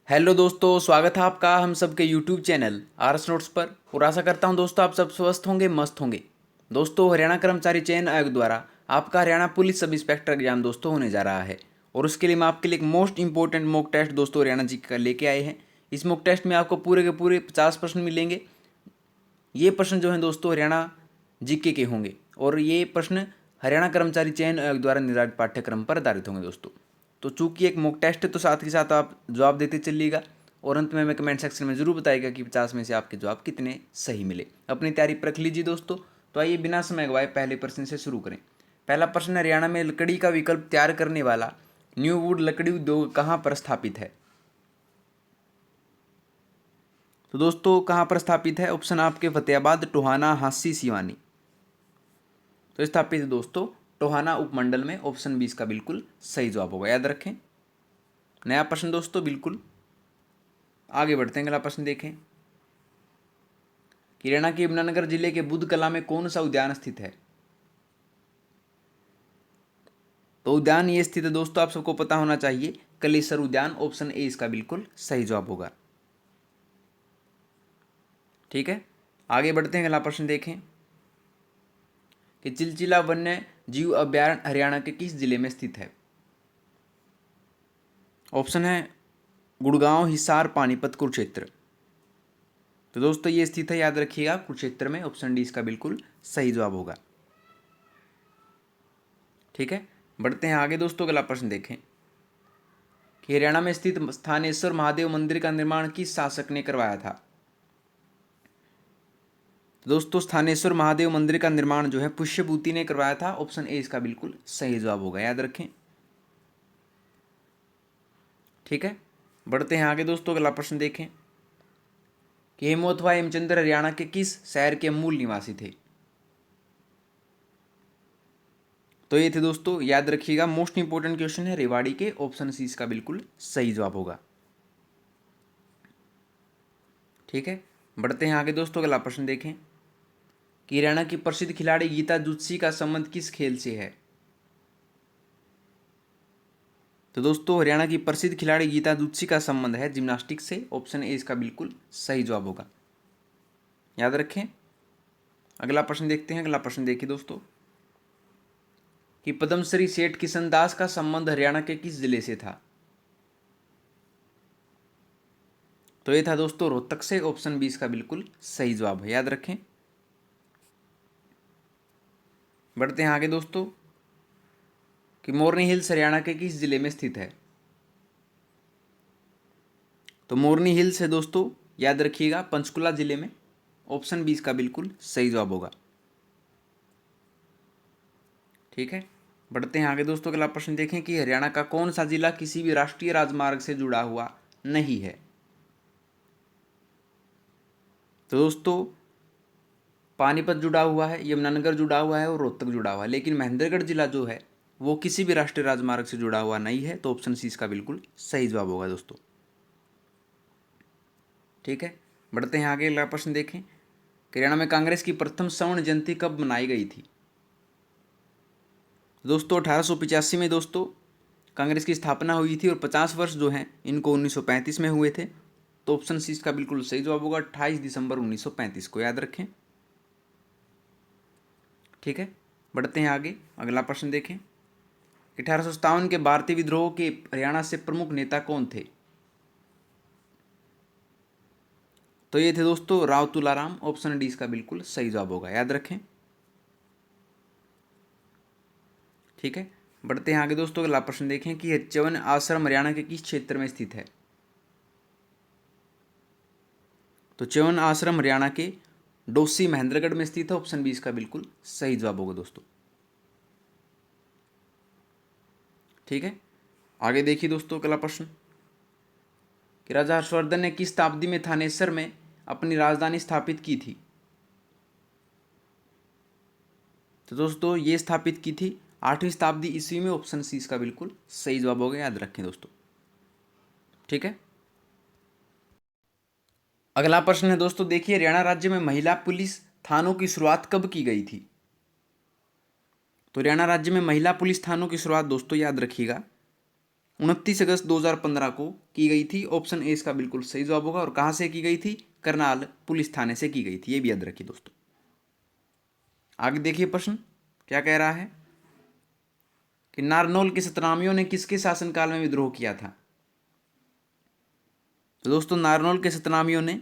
Hello दोस्तों, स्वागत है आपका हम सबके यूट्यूब चैनल आरएस नोट्स पर। और आशा करता हूं दोस्तों आप सब स्वस्थ होंगे, मस्त होंगे। दोस्तों, हरियाणा कर्मचारी चयन आयोग द्वारा आपका Haryana police sub inspector exam दोस्तों होने जा रहा है। और उसके लिए मैं आपके लिए एक मोस्ट इंपॉर्टेंट मॉक टेस्ट दोस्तों हरियाणा जी का लेके आए हैं। इस मॉक टेस्ट में आपको पूरे के पूरे 50 प्रश्न मिलेंगे। ये प्रश्न जो हैं दोस्तों हरियाणा जीके के होंगे और ये प्रश्न हरियाणा कर्मचारी चयन आयोग द्वारा निर्धारित पाठ्यक्रम पर आधारित होंगे दोस्तों। तो चूंकि एक मॉक टेस्ट है तो साथ के साथ आप जवाब देते चलिएगा और अंत में हमें कमेंट सेक्शन में जरूर बताइएगा कि 50 में से आपके जवाब कितने सही मिले। अपनी तैयारी परख लीजिए दोस्तों। तो आइए बिना समय गवाए पहले प्रश्न से शुरू करें। पहला प्रश्न, हरियाणा में लकड़ी का विकल्प तैयार करने वाला न्यू वुड लकड़ी उद्योग कहाँ पर स्थापित है? तो दोस्तों कहाँ पर स्थापित है? ऑप्शन आपके फतेहाबाद, टोहाना, हांसी, सिवानी। तो स्थापित है दोस्तों टोहाना उपमंडल में। ऑप्शन 20 का बिल्कुल सही जवाब होगा, याद रखें। नया प्रश्न दोस्तों, बिल्कुल आगे बढ़ते हैं। अगला प्रश्न देखें कि हरियाणा के यमुनानगर जिले के बुध कला में कौन सा उद्यान स्थित है? तो उद्यान ये स्थित है दोस्तों, आप सबको पता होना चाहिए, कलेसर उद्यान। ऑप्शन ए इसका बिल्कुल सही जवाब होगा। ठीक है, आगे बढ़ते हैं। अगला प्रश्न देखें कि चिलचिला वन्य जीव अभ्यारण्य हरियाणा के किस जिले में स्थित है? ऑप्शन है गुड़गांव, हिसार, पानीपत, कुरुक्षेत्र। तो दोस्तों ये स्थित है, याद रखिएगा, कुरुक्षेत्र में। ऑप्शन डी इसका बिल्कुल सही जवाब होगा। ठीक है, बढ़ते हैं आगे दोस्तों। अगला प्रश्न देखें कि हरियाणा में स्थित स्थानेश्वर महादेव मंदिर का निर्माण किस शासक ने करवाया था? तो दोस्तों स्थानेश्वर महादेव मंदिर का निर्माण जो है पुष्यभूति ने करवाया था। ऑप्शन ए इसका बिल्कुल सही जवाब होगा, याद रखें। ठीक है, बढ़ते हैं आगे दोस्तों। अगला प्रश्न देखें कि हेमोथवा हेमचंद्र हरियाणा के किस शहर के मूल निवासी थे? तो ये थे दोस्तों, याद रखिएगा, मोस्ट इंपोर्टेंट क्वेश्चन है, रेवाड़ी के। ऑप्शन सी इसका बिल्कुल सही जवाब होगा। ठीक है, बढ़ते हैं आगे दोस्तों। अगला प्रश्न देखें कि हरियाणा की प्रसिद्ध खिलाड़ी गीता जुत्सी का संबंध किस खेल से है? तो दोस्तों हरियाणा की प्रसिद्ध खिलाड़ी गीता जुत्सी का संबंध है जिम्नास्टिक से। ऑप्शन ए इसका बिल्कुल सही जवाब होगा, याद रखें। अगला प्रश्न देखते हैं। अगला प्रश्न देखिए दोस्तों कि पद्मश्री सेठ किशन दास का संबंध हरियाणा के किस जिले से था? तो ये था दोस्तों रोहतक से। ऑप्शन 20 का बिल्कुल सही जवाब है, याद रखें। बढ़ते हैं आगे दोस्तों कि मोरनी हिल्स हरियाणा के किस जिले में स्थित है? तो मोरनी हिल्स है दोस्तों, याद रखिएगा, पंचकुला जिले में। ऑप्शन 20 का बिल्कुल सही जवाब होगा। ठीक है, बढ़ते हैं आगे दोस्तों। अगला प्रश्न देखें कि हरियाणा का कौन सा जिला किसी भी राष्ट्रीय राजमार्ग से जुड़ा हुआ नहीं है? तो दोस्तों पानीपत जुड़ा हुआ है, यमुनानगर जुड़ा हुआ है और रोहतक जुड़ा हुआ है, लेकिन महेंद्रगढ़ जिला जो है वो किसी भी राष्ट्रीय राजमार्ग से जुड़ा हुआ नहीं है। तो ऑप्शन सी इसका बिल्कुल सही जवाब होगा दोस्तों। ठीक है, बढ़ते हैं आगे। अगला प्रश्न देखें कि हरियाणा में कांग्रेस की प्रथम स्वर्ण जयंती कब मनाई गई थी? दोस्तों 1885 में दोस्तों कांग्रेस की स्थापना हुई थी और 50 वर्ष जो हैं इनको 1935 में हुए थे। तो ऑप्शन सी इसका बिल्कुल सही जवाब होगा, 28 दिसंबर 1935 को, याद रखें। ठीक है, बढ़ते हैं आगे। अगला प्रश्न देखें 1857 के भारतीय विद्रोह के हरियाणा से प्रमुख नेता कौन थे? तो ये थे दोस्तों राव तुलाराम। ऑप्शन डी इसका बिल्कुल सही जवाब होगा, याद रखें। ठीक है, बढ़ते हैं आगे दोस्तों। अगला प्रश्न देखें कि च्यवन आश्रम हरियाणा के किस क्षेत्र में स्थित है? तो च्यवन आश्रम हरियाणा के डोसी महेंद्रगढ़ में स्थित है। ऑप्शन 20 का बिल्कुल सही जवाब होगा दोस्तों। ठीक है, आगे देखिए दोस्तों। अगला प्रश्न कि राजा हर्षवर्धन ने किस शताब्दी में थानेसर में अपनी राजधानी स्थापित की थी? तो दोस्तों ये स्थापित की थी 8वीं शताब्दी ईस्वी में। ऑप्शन सी इसका बिल्कुल सही जवाब होगा, याद रखें दोस्तों। ठीक है, अगला प्रश्न है दोस्तों, देखिए हरियाणा राज्य में महिला पुलिस थानों की शुरुआत कब की गई थी? तो हरियाणा राज्य में महिला पुलिस थानों की शुरुआत दोस्तों, याद रखिएगा, 29 अगस्त 2015 को की गई थी। ऑप्शन ए इसका बिल्कुल सही जवाब होगा। और कहाँ से की गई थी? करनाल पुलिस थाने से की गई थी, ये भी याद रखिए दोस्तों। आगे देखिए प्रश्न क्या कह रहा है कि नारनौल के सतनामियों ने किसके शासनकाल में विद्रोह किया था? तो दोस्तों नारनौल के सतनामियों ने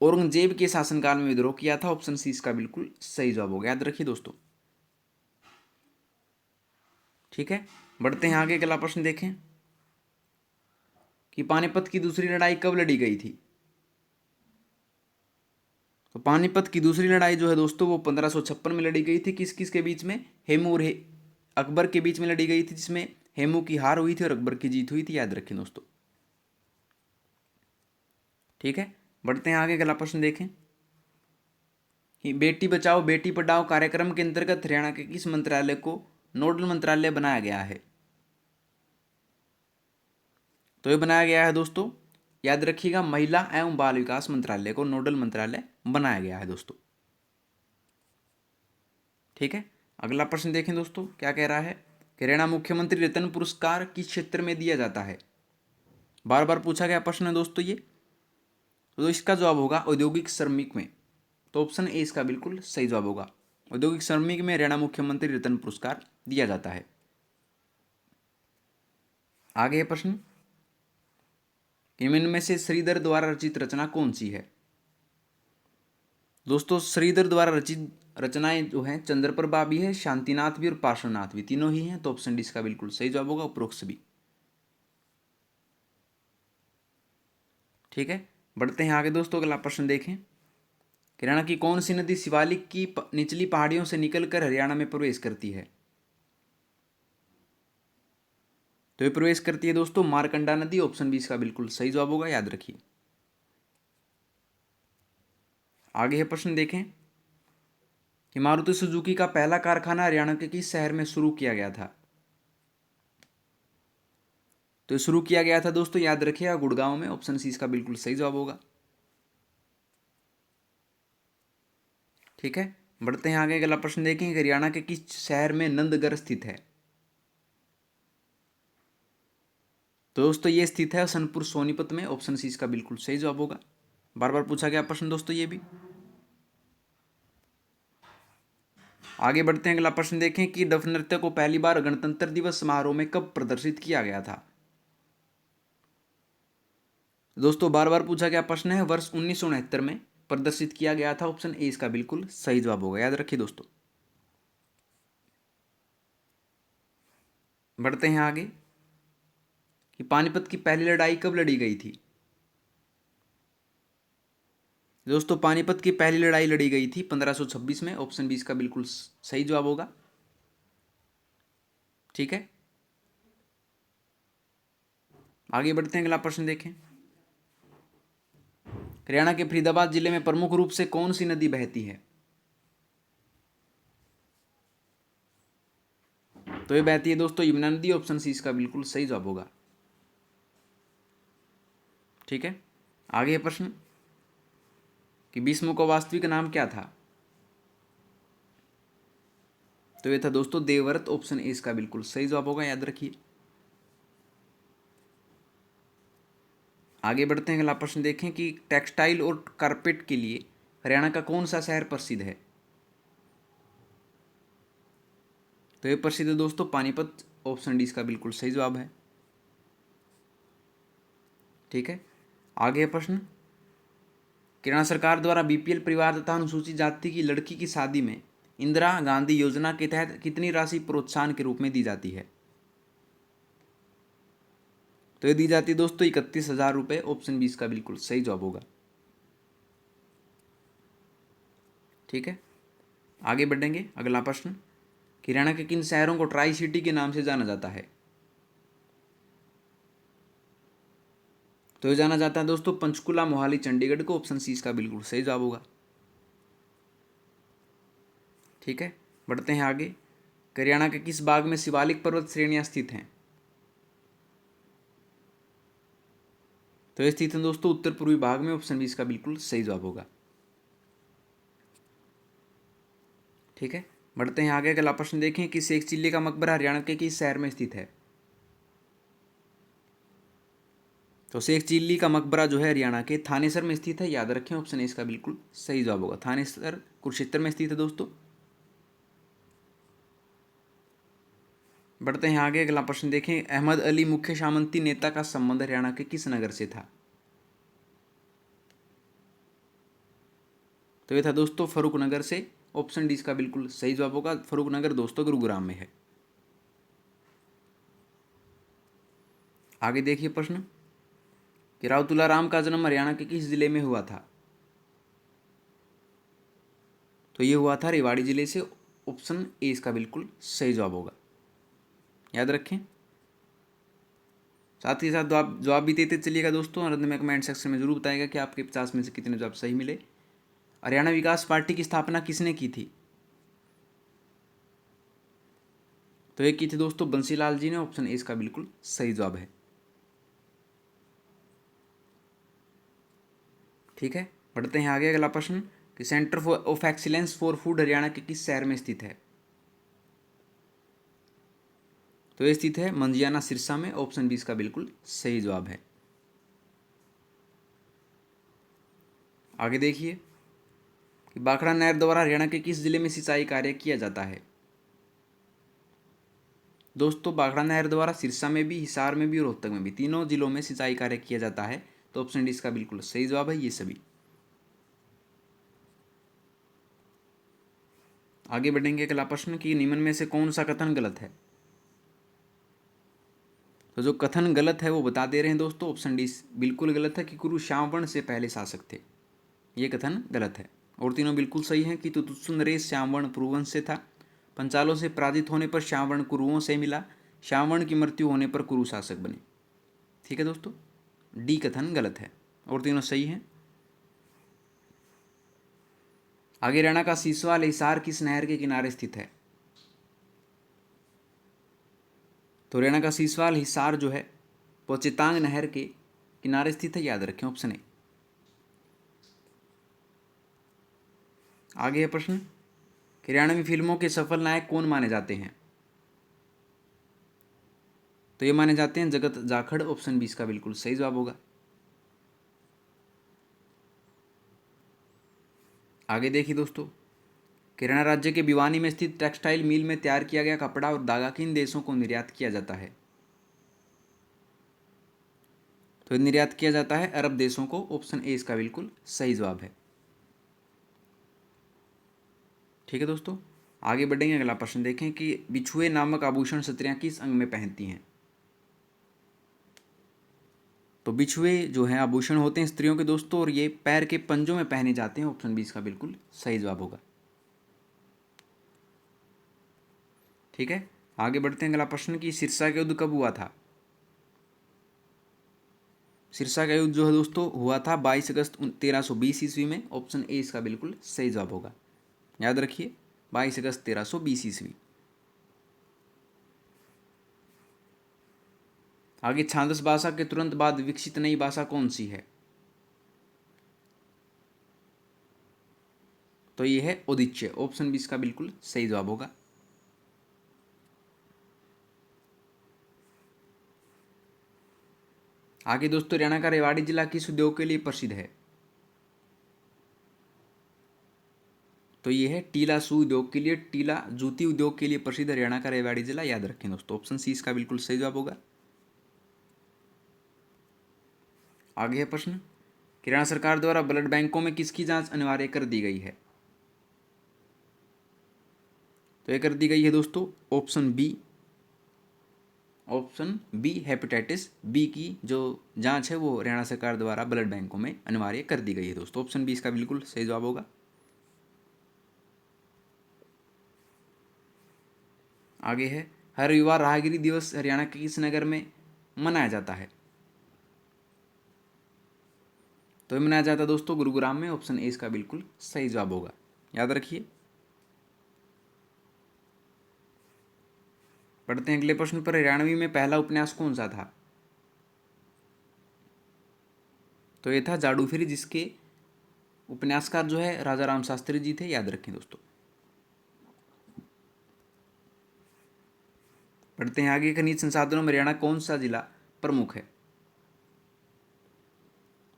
औरंगजेब के शासनकाल में विद्रोह किया था। ऑप्शन सी इसका बिल्कुल सही जवाब होगा, याद रखिए दोस्तों। ठीक है, बढ़ते हैं आगे। अगला प्रश्न देखें कि पानीपत की दूसरी लड़ाई कब लड़ी गई थी? तो पानीपत की दूसरी लड़ाई जो है दोस्तों वो 1556 में लड़ी गई थी। किस किस के बीच में? हेमू और अकबर के बीच में लड़ी गई थी, जिसमें हेमू की हार हुई थी और अकबर की जीत हुई थी, याद रखें दोस्तों। ठीक है, बढ़ते हैं आगे। अगला प्रश्न देखें कि बेटी बचाओ बेटी पढ़ाओ कार्यक्रम के अंतर्गत हरियाणा के किस मंत्रालय को नोडल मंत्रालय बनाया गया है? तो ये बनाया गया है दोस्तों, याद रखिएगा, महिला एवं बाल विकास मंत्रालय को नोडल मंत्रालय बनाया गया है दोस्तों। ठीक है, अगला प्रश्न देखें दोस्तों क्या कह रहा है कि हरियाणा मुख्यमंत्री रत्न पुरस्कार किस क्षेत्र में दिया जाता है? बार बार पूछा गया प्रश्न है दोस्तों ये। तो इसका जवाब होगा औद्योगिक श्रमिक में। तो ऑप्शन ए इसका बिल्कुल सही जवाब होगा। औद्योगिक श्रमिक में हरियाणा मुख्यमंत्री रत्न पुरस्कार दिया जाता है। आगे प्रश्न कि इनमें से श्रीधर द्वारा रचित रचना कौन सी है? दोस्तों श्रीधर द्वारा रचित रचनाएं जो हैं चंद्रप्रभा भी है, शांतिनाथ भी और पार्श्वनाथ भी, तीनों ही हैं। तो ऑप्शन डी इसका बिल्कुल सही जवाब होगा, उपरोक्त सभी। ठीक है, बढ़ते हैं आगे दोस्तों। अगला प्रश्न देखें, हरियाणा की कौन सी नदी शिवालिक की निचली पहाड़ियों से निकलकर हरियाणा में प्रवेश करती है? तो ये प्रवेश करती है दोस्तों मारकंडा नदी। ऑप्शन बी इसका बिल्कुल सही जवाब होगा, याद रखिए। आगे है प्रश्न देखें कि मारुति सुजुकी का पहला कारखाना हरियाणा के किस शहर में शुरू किया गया था? तो शुरू किया गया था दोस्तों, याद रखिएगा, गुड़गांव में। ऑप्शन सी इसका बिल्कुल सही जवाब होगा। ठीक है, बढ़ते हैं आगे। अगला प्रश्न देखें कि हरियाणा के किस शहर में नंदगढ़ स्थित है? तो दोस्तों ये स्थित है सनपुर सोनीपत में। ऑप्शन सी इसका बिल्कुल सही जवाब होगा। बार बार पूछा गया प्रश्न दोस्तों ये भी। आगे बढ़ते हैं। अगला प्रश्न देखें कि डफ नृत्य को पहली बार गणतंत्र दिवस समारोह में कब प्रदर्शित किया गया था? दोस्तों बार बार पूछा गया प्रश्न है, वर्ष 1969 में प्रदर्शित किया गया था। ऑप्शन ए इसका बिल्कुल सही जवाब होगा, याद रखिए दोस्तों। बढ़ते हैं आगे कि पानीपत की पहली लड़ाई कब लड़ी गई थी? दोस्तों पानीपत की पहली लड़ाई लड़ी गई थी 1526 में। ऑप्शन बी इसका बिल्कुल सही जवाब होगा। ठीक है, आगे बढ़ते हैं। अगला प्रश्न देखें, हरियाणा के फरीदाबाद जिले में प्रमुख रूप से कौन सी नदी बहती है? तो ये बहती है दोस्तों यमुना नदी। ऑप्शन सी इसका बिल्कुल सही जवाब होगा। ठीक है, आगे है प्रश्न कि भीष्म का वास्तविक नाम क्या था? तो ये था दोस्तों देवव्रत। ऑप्शन ए इसका बिल्कुल सही जवाब होगा, याद रखिए। आगे बढ़ते हैं। अगला प्रश्न देखें कि टेक्सटाइल और कारपेट के लिए हरियाणा का कौन सा शहर प्रसिद्ध है? तो ये प्रसिद्ध है दोस्तों पानीपत। ऑप्शन डी इसका बिल्कुल सही जवाब है। ठीक है, आगे है प्रश्न, हरियाणा सरकार द्वारा बीपीएल परिवार तथा अनुसूचित जाति की लड़की की शादी में इंदिरा गांधी योजना के तहत कितनी राशि प्रोत्साहन के रूप में दी जाती है? तो ये दी जाती है दोस्तों 31,000 रुपये। ऑप्शन बी इसका बिल्कुल सही जवाब होगा। ठीक है, आगे बढ़ेंगे। अगला प्रश्न, हरियाणा के किन शहरों को ट्राई सिटी के नाम से जाना जाता है? तो ये जाना जाता है दोस्तों पंचकुला मोहाली चंडीगढ़ को। ऑप्शन सी इसका बिल्कुल सही जवाब होगा। ठीक है, बढ़ते हैं आगे। हरियाणा के किस भाग में शिवालिक पर्वत श्रेणियां स्थित हैं? तो ये स्थित है दोस्तों उत्तर पूर्वी भाग में। ऑप्शन बी इसका बिल्कुल सही जवाब होगा। ठीक है, बढ़ते हैं आगे। अगला प्रश्न देखें कि शेख चिल्ली का मकबरा हरियाणा के किस शहर में स्थित है? तो शेख चिल्ली का मकबरा जो है हरियाणा के थानेसर में स्थित है, याद रखें ऑप्शन ए इसका बिल्कुल सही जवाब होगा। थानेसर कुरुक्षेत्र में स्थित है दोस्तों। बढ़ते हैं आगे, अगला प्रश्न देखें। अहमद अली मुख्य सामंती नेता का संबंध हरियाणा के किस नगर से था? तो ये था दोस्तों फरूक नगर से। ऑप्शन डी इसका बिल्कुल सही जवाब होगा। फरूक नगर दोस्तों गुरुग्राम में है। आगे देखिए प्रश्न कि राव तुलाराम का जन्म हरियाणा के किस जिले में हुआ था? तो ये हुआ था रेवाड़ी जिले से। ऑप्शन ए इसका बिल्कुल सही जवाब होगा, याद रखें। साथ ही साथ जवाब भी देते चलिएगा दोस्तों, और अंत में कमेंट सेक्शन में जरूर बताएगा कि आपके 50 में से कितने जवाब सही मिले। हरियाणा विकास पार्टी की स्थापना किसने की थी? तो ये की थी दोस्तों बंसीलाल जी ने। ऑप्शन ए इसका बिल्कुल सही जवाब है। ठीक है, बढ़ते हैं आगे, अगला प्रश्न कि centre of excellence for food Haryana के किस शहर में स्थित है? तो ये स्थित है मंजियाना सिरसा में। ऑप्शन बी इसका बिल्कुल सही जवाब है। आगे देखिए कि बाखड़ा नहर द्वारा हरियाणा के किस जिले में सिंचाई कार्य किया जाता है? दोस्तों बाखड़ा नहर द्वारा सिरसा में भी, हिसार में भी और रोहतक में भी, तीनों जिलों में सिंचाई कार्य किया जाता है। तो ऑप्शन डी इसका बिल्कुल सही जवाब है ये सभी। आगे बढ़ेंगे, अगला प्रश्न कि निम्न में से कौन सा कथन गलत है? तो जो कथन गलत है वो बता दे रहे हैं दोस्तों। ऑप्शन डी बिल्कुल गलत है कि कुरु श्यामवर्ण से पहले शासक थे। ये कथन गलत है। और तीनों बिल्कुल सही हैं कि तुतुत्सु नरेश श्यामवर्ण पुरुवंश से था। पंचालों से पराजित होने पर श्यामवर्ण कुरुओं से मिला। श्यामवर्ण की मृत्यु होने पर कुरु शासक बने। ठीक है दोस्तों, डी कथन गलत है और तीनों सही हैं। आगे हरियाणा का सीसवाल हिसार किस नहर के किनारे स्थित है? तो हरियाणा का सीसवाल हिसार जो है वो चितांग नहर के किनारे स्थित है, याद रखें ऑप्शन ए। आगे है प्रश्न कि हरियाणवी फिल्मों के सफल नायक कौन माने जाते हैं? तो ये माने जाते हैं जगत जाखड़। ऑप्शन बी इसका बिल्कुल सही जवाब होगा। आगे देखिए दोस्तों, हरियाणा राज्य के भिवानी में स्थित टेक्सटाइल मिल में तैयार किया गया कपड़ा और धागा किन देशों को निर्यात किया जाता है? तो निर्यात किया जाता है अरब देशों को। ऑप्शन ए इसका बिल्कुल सही जवाब है। ठीक है दोस्तों, आगे बढ़ेंगे, अगला प्रश्न देखें कि बिछुए नामक आभूषण स्त्रियां किस अंग में पहनती हैं? तो बिछुए जो हैं आभूषण होते हैं स्त्रियों के दोस्तों, और ये पैर के पंजों में पहने जाते हैं। ऑप्शन बी इसका बिल्कुल सही जवाब होगा। ठीक है, आगे बढ़ते हैं, अगला प्रश्न कि सिरसा का युद्ध कब हुआ था? सिरसा का युद्ध जो है दोस्तों हुआ था 22 अगस्त 1320 ईस्वी में। ऑप्शन ए इसका बिल्कुल सही जवाब होगा, याद रखिए 22 अगस्त 1320 ईस्वी। आगे छांदस भाषा के तुरंत बाद विकसित नई भाषा कौन सी है? तो ये है ओदिच्य। ऑप्शन बी इसका बिल्कुल सही जवाब होगा। आगे दोस्तों, हरियाणा का रेवाड़ी जिला किस उद्योग के लिए प्रसिद्ध है? तो ये है टीला सू उद्योग के लिए, टीला जूती उद्योग के लिए प्रसिद्ध हरियाणा का रेवाड़ी जिला, याद रखें दोस्तों। ऑप्शन सी इसका बिल्कुल सही जवाब होगा। आगे है प्रश्न, हरियाणा सरकार द्वारा ब्लड बैंकों में किसकी जांच अनिवार्य कर दी गई है? तो ये कर दी गई है दोस्तों option B. Option B hepatitis B की जो जांच है वो हरियाणा सरकार द्वारा ब्लड बैंकों में अनिवार्य कर दी गई है दोस्तों। ऑप्शन बी इसका बिल्कुल सही जवाब होगा। आगे है, हर युवा राहगिरी दिवस हरियाणा के किस नगर में मनाया जाता है? तो ये मनाया जाता है दोस्तों गुरुग्राम में। ऑप्शन ए इसका बिल्कुल सही जवाब होगा, याद रखिए। पढ़ते हैं अगले प्रश्न पर, हरियाणवी में पहला उपन्यास कौन सा था? तो ये था जादू फेरी, जिसके उपन्यासकार जो है राजा राम शास्त्री जी थे, याद रखें दोस्तों। पढ़ते हैं आगे, खनिज संसाधनों में हरियाणा कौन सा जिला प्रमुख है?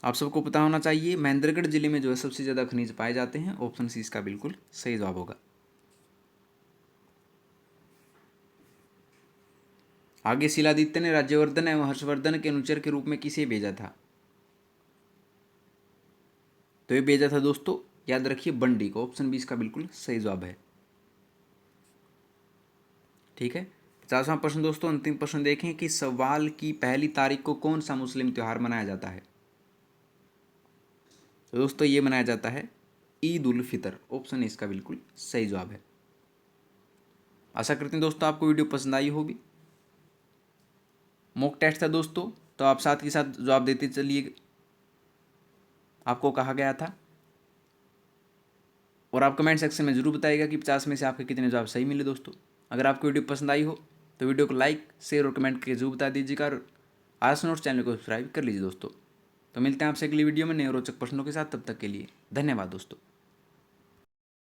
आप सबको पता होना चाहिए महेंद्रगढ़ जिले में जो है सबसे ज़्यादा खनिज पाए जाते हैं। ऑप्शन सी इसका बिल्कुल सही जवाब होगा। आगे शिलादित्य ने राज्यवर्धन एवं हर्षवर्धन के अनुचर के रूप में किसे भेजा था? तो ये भेजा था दोस्तों, याद रखिए, बंडी को। ऑप्शन बी इसका बिल्कुल सही जवाब है। ठीक है। 50वां प्रश्न दोस्तों, अंतिम प्रश्न देखें कि शव्वाल की पहली तारीख को कौन सा मुस्लिम त्यौहार मनाया जाता है? तो दोस्तों ये मनाया जाता है ईद उल फितर। ऑप्शन ए इसका बिल्कुल सही जवाब है। आशा करते हैं दोस्तों आपको वीडियो पसंद आई होगी। मॉक टेस्ट था दोस्तों, तो आप साथ के साथ जवाब देते चलिए, आपको कहा गया था। और आप कमेंट सेक्शन में जरूर बताइएगा कि 50 में से आपके कितने जवाब सही मिले दोस्तों। अगर आपको वीडियो पसंद आई हो तो वीडियो को लाइक, शेयर और कमेंट करके जरूर बता दीजिएगा, और आर्स नोट्स चैनल को सब्सक्राइब कर लीजिए दोस्तों। तो मिलते हैं आपसे अगली वीडियो में नए रोचक प्रश्नों के साथ। तब तक के लिए धन्यवाद दोस्तों।